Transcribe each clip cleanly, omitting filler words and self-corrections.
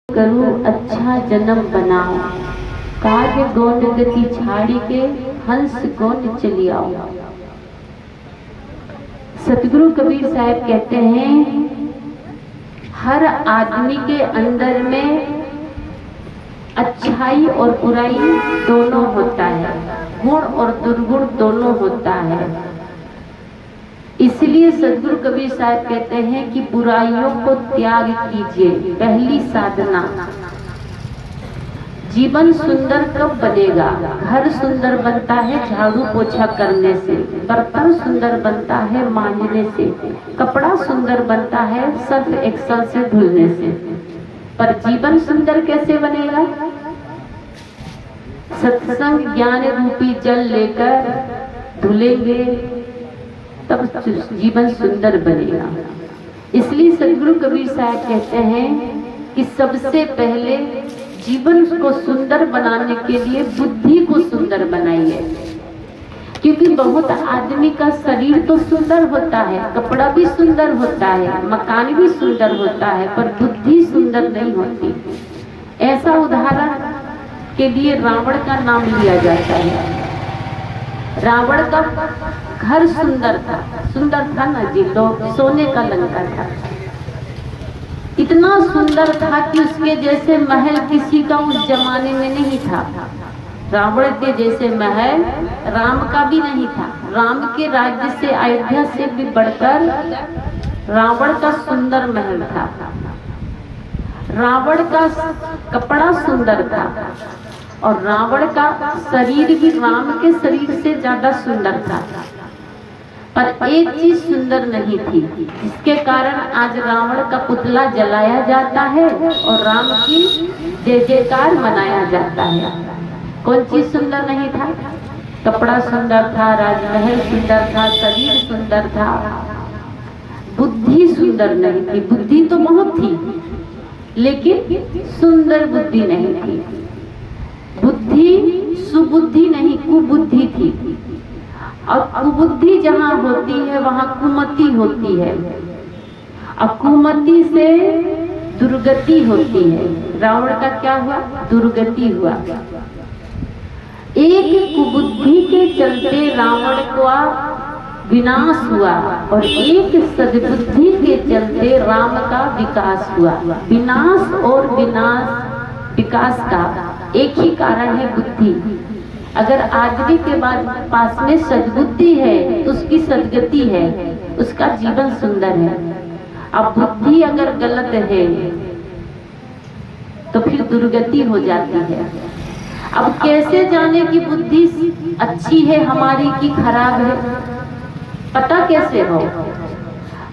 करूँ अच्छा जन्म बनाओ, काव्य गौन गति छाड़ी के हंस गौन चली आओ। सतगुरु कबीर साहब कहते हैं हर आदमी के अंदर में अच्छाई और बुराई दोनों होता है, गुण और दुर्गुण दोनों होता है। इसलिए सतगुरु कबीर साहब कहते हैं कि बुराइयों को त्याग कीजिए, पहली साधना। जीवन सुंदर कब बनेगा? घर सुंदर बनता है झाड़ू पोछा करने से, बर्तन सुंदर बनता है मांजने से, कपड़ा सुंदर बनता है सर्फ एक्सल से धुलने से। पर जीवन सुंदर कैसे बनेगा? सत्संग ज्ञान रूपी जल लेकर धुलेंगे तब जीवन सुंदर बनेगा। इसलिए सतगुरु कबीर साहब कहते हैं कि सबसे पहले जीवन को सुंदर बनाने के लिए बुद्धि को सुंदर बनाइए। क्योंकि बहुत आदमी का शरीर तो सुंदर होता है, कपड़ा भी सुंदर होता है, मकान भी सुंदर होता है, पर बुद्धि सुंदर नहीं होती। ऐसा उदाहरण के लिए रावण का नाम लिया जाता है। रावण का घर सुंदर था ना जी, लोग सोने का लंका था। इतना सुंदर था कि उसके जैसे महल किसी का उस जमाने में नहीं था। रावण के जैसे महल राम का भी नहीं था। राम के राज्य से, अयोध्या से भी बढ़कर रावण का सुंदर महल था। रावण का कपड़ा सुंदर था और रावण का शरीर भी राम के शरीर से ज्यादा सुंदर था। पर एक चीज सुंदर नहीं थी, जिसके कारण आज रावण का पुतला जलाया जाता है और राम की जय जयकार मनाया जाता है। कौन चीज सुंदर नहीं था? कपड़ा सुंदर था, राजमहल सुंदर था, शरीर सुंदर था, बुद्धि सुंदर नहीं थी। बुद्धि तो बहुत थी, लेकिन सुंदर बुद्धि नहीं थी। बुद्धि सुबुद्धि नहीं, कुबुद्धि थी। और कुबुद्धि जहाँ होती है वहाँ कुमति होती है, और कुमति से दुर्गति होती है। रावण का क्या हुआ? दुर्गति हुआ। एक कुबुद्धि के चलते रावण का विनाश हुआ और एक सद्बुद्धि के चलते राम का विकास हुआ। विनाश और विकास का एक ही कारण है, बुद्धि। अगर आदमी के पास में सद्बुद्धि है तो उसकी सद्गति है, उसका जीवन सुंदर है। अब बुद्धि अगर गलत है तो फिर दुर्गति हो जाती है। अब कैसे जाने कि बुद्धि अच्छी है हमारी कि खराब है? पता कैसे हो?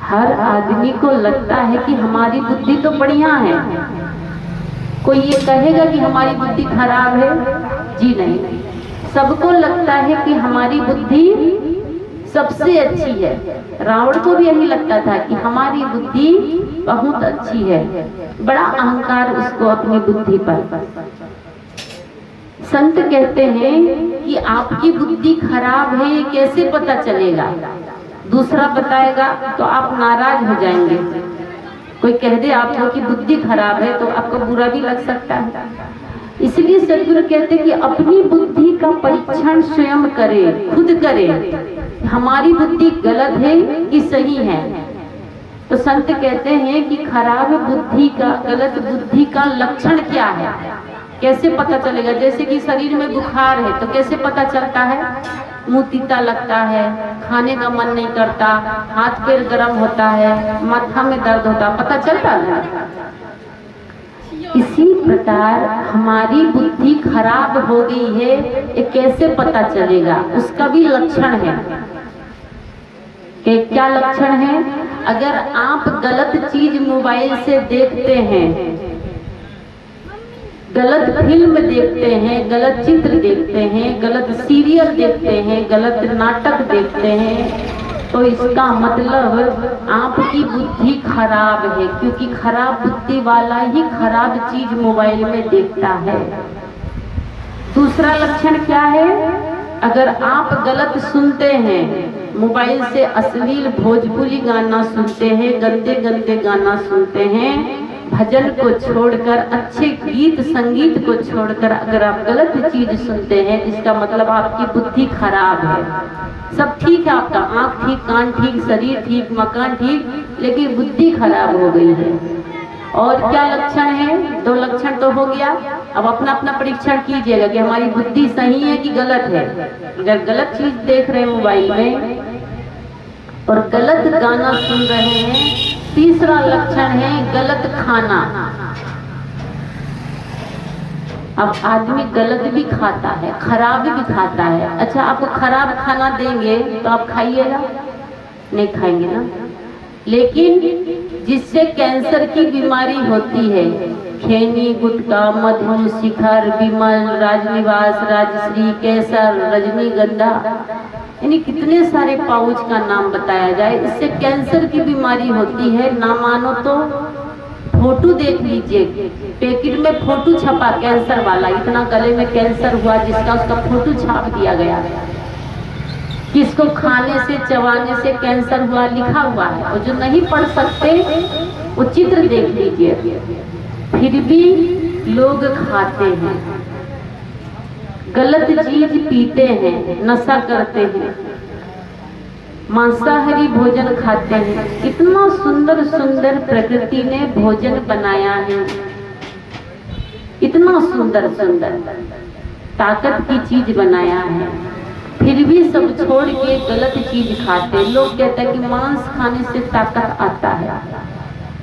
हर आदमी को लगता है कि हमारी बुद्धि तो बढ़िया है। कोई ये कहेगा कि हमारी बुद्धि खराब है? जी नहीं, सबको लगता है कि हमारी बुद्धि सबसे अच्छी है। रावण को भी यही लगता था कि हमारी बुद्धि बहुत अच्छी है। बड़ा अहंकार उसको अपनी बुद्धि पर। संत कहते हैं कि आपकी बुद्धि खराब है ये कैसे पता चलेगा? दूसरा बताएगा तो आप नाराज हो जाएंगे। कोई कह दे आपको कि बुद्धि खराब है तो आपको बुरा भी लग सकता है। इसलिए सतगुरु कहते हैं कि अपनी बुद्धि का परीक्षण स्वयं करे, खुद करे। हमारी बुद्धि गलत है कि सही है? तो संत कहते हैं कि खराब बुद्धि का, गलत बुद्धि का लक्षण क्या है? कैसे पता चलेगा? जैसे कि शरीर में बुखार है तो कैसे पता चलता है? मुंह तीता लगता है, खाने का मन नहीं करता, हाथ पैर गर्म होता है, माथा में दर्द होता, पता चलता है। इसी प्रकार हमारी बुद्धि खराब हो गई है, ये कैसे पता चलेगा? उसका भी लक्षण है। क्या लक्षण है? अगर आप गलत चीज मोबाइल से देखते हैं, गलत फिल्म देखते हैं, गलत चित्र देखते हैं, गलत सीरियल देखते हैं, गलत नाटक देखते हैं, तो इसका मतलब आपकी बुद्धि खराब है। क्योंकि खराब बुद्धि वाला ही खराब चीज मोबाइल में देखता है। दूसरा लक्षण क्या है? अगर आप गलत सुनते हैं, मोबाइल से अश्लील भोजपुरी गाना सुनते हैं, गंदे गंदे गाना सुनते हैं, भजन को छोड़कर, अच्छे गीत संगीत को छोड़कर अगर आप गलत चीज सुनते हैं, इसका मतलब आपकी बुद्धि खराब है। सब ठीक है, आपका आंख ठीक, कान ठीक, शरीर ठीक, मकान ठीक, लेकिन बुद्धि खराब हो गई है। और क्या लक्षण है? 2 लक्षण तो हो गया। अब अपना अपना परीक्षण कीजिएगा कि हमारी बुद्धि सही है कि गलत है। अगर गलत चीज देख रहे हैं मोबाइल में और गलत गाना सुन रहे हैं, तीसरा लक्षण है गलत खाना। अब आदमी गलत भी खाता है, खराब भी खाता है। अच्छा, आपको खराब खाना देंगे तो आप खाइएगा? नहीं खाएंगे ना। लेकिन जिससे कैंसर की बीमारी होती है, खैनी, गुटखा, मधु, शिखर, विमल, राजनिवास, राजश्री, केसर, रजनीगंधा, यानी कितने सारे पाउच का नाम बताया जाए, इससे कैंसर की बीमारी होती है। ना मानो तो फोटो देख लीजिए, पैकेट में फोटो छपा कैंसर वाला, इतना गले में कैंसर हुआ जिसका, उसका फोटो छाप दिया गया, किसको खाने से चबाने से कैंसर हुआ लिखा हुआ है। और जो नहीं पढ़ सकते वो चित्र देख लीजिए। फिर भी लोग खाते हैं, गलत चीज पीते हैं, नशा करते हैं, मांसाहारी भोजन खाते हैं। इतना सुंदर सुंदर प्रकृति ने भोजन बनाया है, इतना सुंदर सुंदर ताकत की चीज बनाया है, फिर भी सब छोड़ के गलत चीज खाते। लोग कहते हैं कि मांस खाने से ताकत आता है,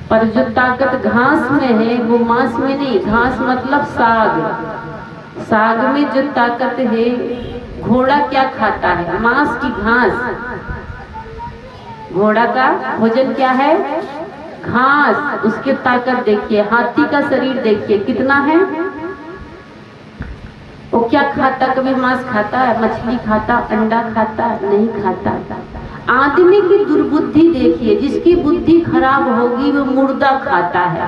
पर जो ताकत घास में है वो मांस में नहीं। घास मतलब साग, साग में जो ताकत है, घोड़ा क्या खाता है? मांस की घास। घोड़ा का भोजन क्या है? घास। उसकी ताकत देखिए। हाथी का शरीर देखिए कितना है, वो क्या खाता? कभी मांस खाता है? मछली खाता? अंडा खाता? नहीं खाता। आदमी की दुर्बुद्धि देखिए, जिसकी बुद्धि खराब होगी वो मुर्दा खाता है।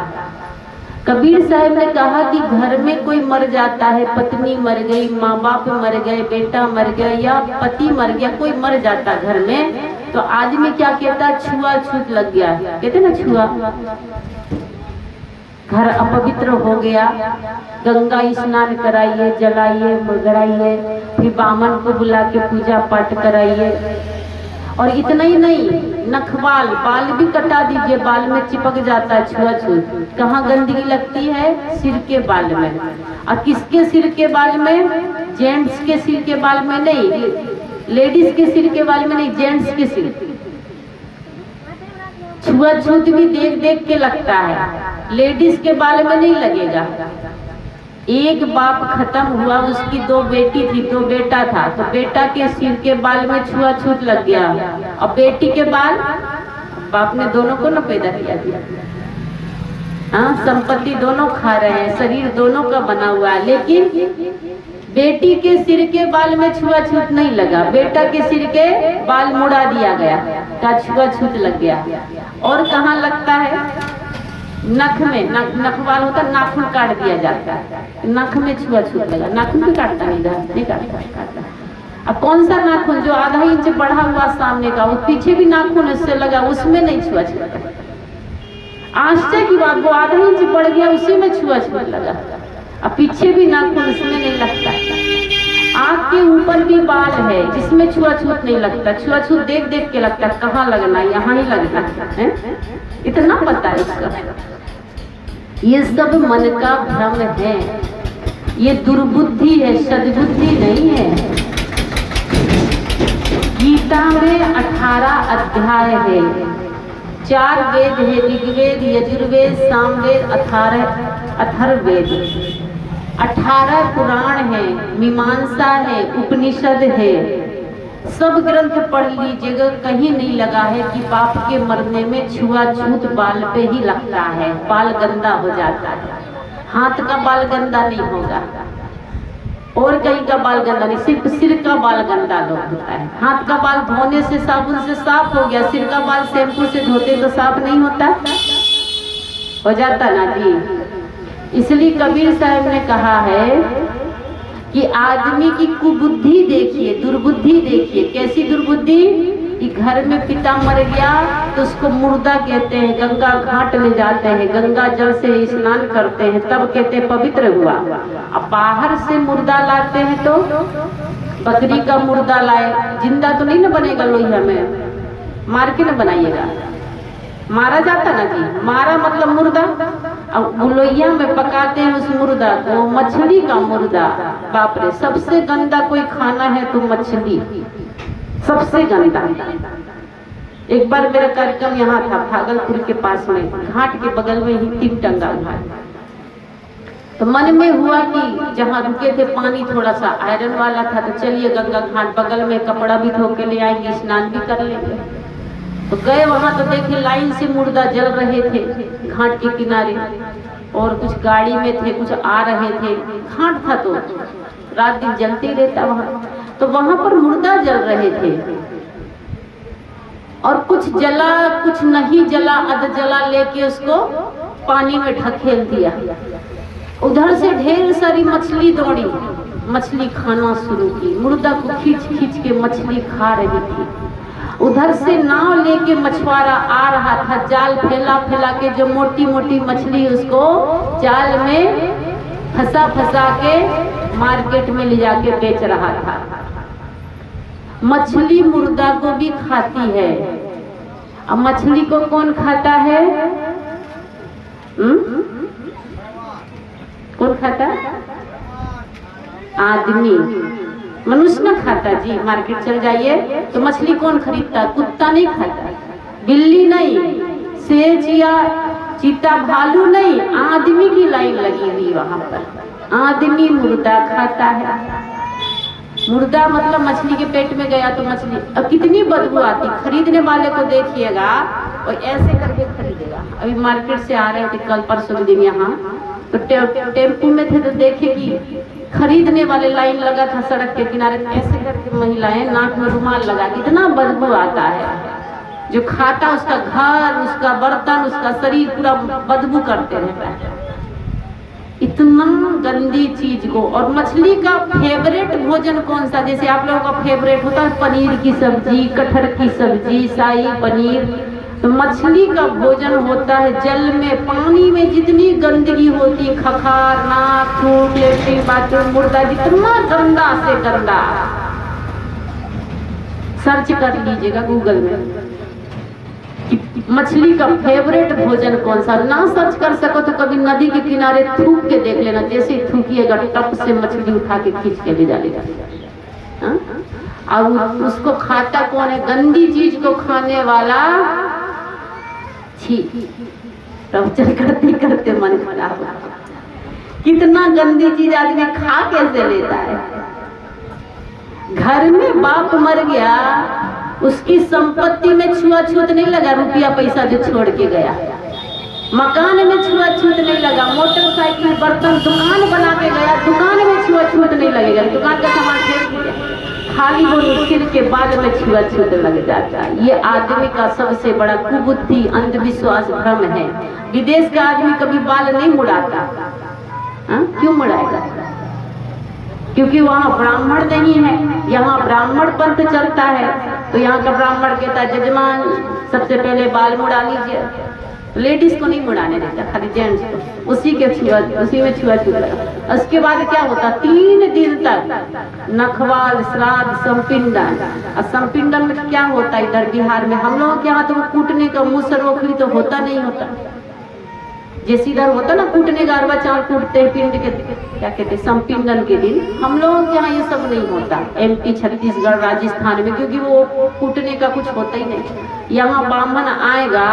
कबीर साहब ने कहा कि घर में कोई मर जाता है, पत्नी मर गई, माँ बाप मर गए, बेटा मर गया या पति मर गया, कोई मर जाता घर में, तो आदमी क्या कहता? छुआछूत लग गया, कहते ना छुआ, घर अपवित्र हो गया, गंगा स्नान कराइए, जलाइए, मगराइए, फिर बामन को बुला के पूजा पाठ कराइए। और इतना ही नहीं, नखबाल, बाल भी कटा दीजिए, बाल में चिपक जाता है छुआछूत। कहाँ गंदगी लगती है? सिर के बाल में। और किसके सिर के बाल में? जेंट्स के सिर के बाल में नहीं, लेडीज के सिर के बाल में नहीं, जेंट्स के सिर। छुआछूत भी देख देख के लगता है, लेडीज के बाल में नहीं लगेगा। एक बाप खत्म हुआ, उसकी 2 बेटी थी, 2 बेटा था, तो बेटा के सिर के बाल में छुआछूत लग गया, और बेटी के बाल, बाप ने दोनों को न पैदा किया दिया। हाँ, संपत्ति दोनों खा रहे हैं, शरीर दोनों का बना हुआ है, लेकिन बेटी के सिर के बाल में छुआछूत नहीं लगा, बेटा के सिर के बाल मुड़ा दिया गया, का छुआछूत लग गया। और कहाँ लगता है? नख में। नखवाल होता, नाखून काट दिया जाता है, नख में छुआछूत लगा। नाखून भी काटता नहीं काटता। अब कौन सा नाखून? जो आधा इंच बढ़ा हुआ सामने का, वो पीछे भी नाखून उससे लगा, उसमें नहीं छुआछूत। आश्चर्य की बात, वो आधा इंच बढ़ गया, उसी में छुआछूत लगा, अब पीछे भी नाखून उसमें नहीं लगता। आँख के ऊपर भी बाल है जिसमें छुआछूत नहीं लगता, छुआछूत देख देख के लगता है कहाँ लगना, यहाँ ही लगना है, इतना पता है उसका। ये सब मन का भ्रम है, ये दुर्बुद्धि है, सद्बुद्धि नहीं है। गीता में 18 अध्याय है, 4 वेद है, ऋग्वेद, यजुर्वेद, सामवेद, अथर्ववेद, 18 पुराण है, मीमांसा है, उपनिषद है। सब ग्रंथ पढ़ लीजिएगा, कहीं नहीं लगा है कि बाप के मरने में छुआछूत बाल पे ही लगता है, बाल गंदा हो जाता है। हाथ का बाल गंदा नहीं होगा, और कहीं का बाल गंदा नहीं, सिर्फ सिर का बाल गंदा होता है। हाथ का बाल धोने से, साबुन से साफ हो गया, सिर का बाल शैम्पू से धोते तो साफ नहीं होता, हो जाता ना जी। इसलिए कबीर साहब ने कहा है कि आदमी की कुबुद्धि देखिए, दुर्बुद्धि देखिए। कैसी दुर्बुद्धि? कि घर में पिता मर गया तो उसको मुर्दा कहते हैं, गंगा घाट ले जाते हैं, गंगा जल से स्नान करते हैं, तब कहते हैं पवित्र हुआ। अब बाहर से मुर्दा लाते हैं तो बकरी का मुर्दा लाए, जिंदा तो नहीं ना बनेगा, लोहिया में मार के ना बनाइएगा, मारा जाता ना जी, मारा मतलब मुर्दा। अब लोहिया में पकाते हैं उस मुर्दा को, मछली का मुर्दा। बाप रे, सबसे गंदा कोई खाना है तो मछली, सबसे गंदा। एक बार मेरा कार्यक्रम यहाँ था भागलपुर के पास में, घाट के बगल में ही तीनटंगा घाट, तो मन में हुआ कि जहाँ रुके थे पानी थोड़ा सा आयरन वाला था, तो चलिए गंगा घाट बगल में, कपड़ा भी धो के ले आएंगे, स्नान भी कर लेंगे। तो गए वहां तो देखे लाइन से मुर्दा जल रहे थे घाट के किनारे, और कुछ गाड़ी में थे, कुछ आ रहे थे। घाट था तो रात दिन जलते रहता वहां, तो वहां पर मुर्दा जल रहे थे, और कुछ जला कुछ नहीं जला, अध जला लेके उसको पानी में ढकेल दिया। उधर से ढेर सारी मछली दौड़ी, मछली खाना शुरू की, मुर्दा को खींच खींच के मछली खा रही थी। उधर से नाव लेके मछुआरा आ रहा था, जाल फैला फैला के, जो मोटी मोटी मछली उसको जाल में फंसा फंसा के मार्केट में ले जाके बेच रहा था। मछली मुर्दा को भी खाती है। अब मछली को कौन खाता है? कौन खाता? आदमी, मनुष्य ना खाता जी। मार्केट चल जाइए तो मछली कौन खरीदता? कुत्ता नहीं खाता, बिल्ली नहीं, शेर या चीता भालू नहीं, आदमी की लाइन लगी हुई वहां पर। आदमी मुर्दा खाता है। मुर्दा मतलब मछली के पेट में गया तो मछली, अब कितनी बदबू आती, खरीदने वाले को देखिएगा और ऐसे करके खरीदेगा। अभी मार्केट से आ रहे थे कल परसों दिन यहाँ, तो टेम्पू में थे तो देखे कि खरीदने वाले लाइन लगा था सड़क के किनारे, ऐसे करके महिलाएं नाक में रुमाल लगा, इतना बदबू आता है। जो खाता उसका घर, उसका बर्तन, उसका शरीर पूरा बदबू करते रहता है, इतना गंदी चीज को। और मछली का फेवरेट भोजन कौन सा? जैसे आप लोगों का फेवरेट होता है पनीर की सब्जी, कटहर की सब्जी, शाही पनीर, तो मछली का भोजन होता है जल में, पानी में जितनी गंदगी होती, खखार, नाक, थूक, लेटरिन, बाथरूम, मुर्दा, जितना गंदा से गंदा, सर्च कर लीजिएगा गूगल में मछली का फेवरेट भोजन कौन सा। ना सर्च कर सको तो कभी नदी के किनारे थूक के देख लेना, जैसे थूकिएगा टप से मछली उठा के खींच के ले जाएगा। और उसको खाता कौन है? गंदी चीज को खाने वाला। छी, प्रवचन करते करते मन खराब हो, कितना गंदी चीज आदमी खा कैसे लेता है। घर में बाप मर गया, उसकी संपत्ति में छुआछूत नहीं लगा, रुपया पैसा जो छोड़ के गया, मकान में छुआछूत नहीं लगा, मोटरसाइकिल, बर्तन, दुकान बना के गया, दुकान में छुआछूत नहीं लगेगा, दुकान का सामान फेंक दिया, खाली वो सिर के बाद में छुआछूत लग जाता है। ये आदमी का सबसे बड़ा कुबुद्धि, अंधविश्वास, भ्रम है। विदेश का आदमी कभी बाल नहीं मुड़ाता, क्यों मुड़ाएगा? क्योंकि वहाँ ब्राह्मण नहीं है, यहाँ ब्राह्मण पंथ चलता है। तो यहाँ का ब्राह्मण कहता है जजमान सबसे पहले बाल मुड़ा लीजिए, लेडीज को नहीं मुड़ाने देता, खाली जेंट्स को, उसी में छुआछूत लगा। उसके बाद क्या होता? 3 दिन तक नखवाल, श्राद्ध, संपिंडन। और संपिंडन में क्या होता है इधर बिहार में? हम लोगों के यहाँ तो वो कूटने का मुँह सरोखली तो होता नहीं होता, जैसे इधर होता ना कूटने का, अरवा चावल कूटते हैं पिंड के, क्या कहते हैं, संपिंडन के दिन। हम लोगों के यहाँ ये सब नहीं होता, MP, छत्तीसगढ़, राजस्थान में, क्योंकि वो कूटने का कुछ होता ही नहीं। यहाँ ब्राह्मण आएगा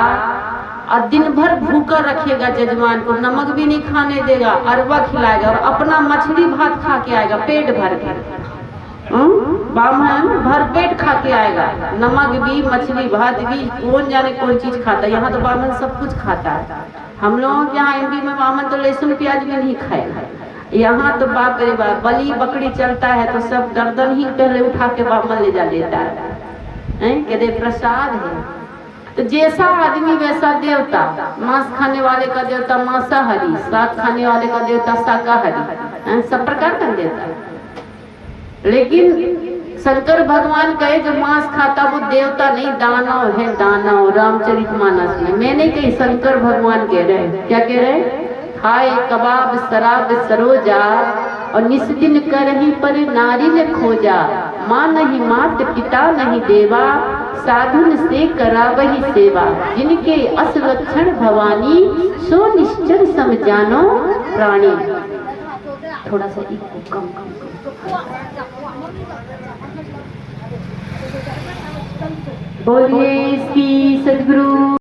और दिन भर भूखा रखेगा जजमान को, नमक भी नहीं खाने देगा, अरवा खिलाएगा और अपना मछली भात खा के आएगा पेट भर के। ब्राह्मण भर पेट खा के आएगा, नमक भी, मछली भात भी, कौन जाने कौन चीज खाता है। यहाँ तो ब्राह्मण सब कुछ खाता है। हम लोगों के यहाँ MP में ब्राह्मण तो लहसुन प्याज भी नहीं खाएगा। यहाँ तो बाप रे बाप, बलि बकरी चलता है तो सब गर्दन ही पहले उठा के ब्राह्मण ले जा लेता है, कहते प्रसाद है। तो जैसा आदमी वैसा देवता, मांस खाने वाले का देवता मांसाहारी, साग खाने वाले का देवता शाकाहारी, सब प्रकार का देवता। लेकिन शंकर भगवान कहे जो मांस खाता वो देवता नहीं, दानव है, दानव। रामचरितमानस में। मैं नहीं कही, शंकर भगवान कह रहे। क्या कह रहे? खाए कबाब शराब सरोजा और निस्दिन करही पर नारी ने खोजा। माँ नहीं मात पिता नहीं देवा, साधुन से करावही सेवा। जिनके अस लक्षण भवानी, सो निश्चल समझानो प्राणी। थोड़ा सा इको कम बोलिए श्री सद्गुरु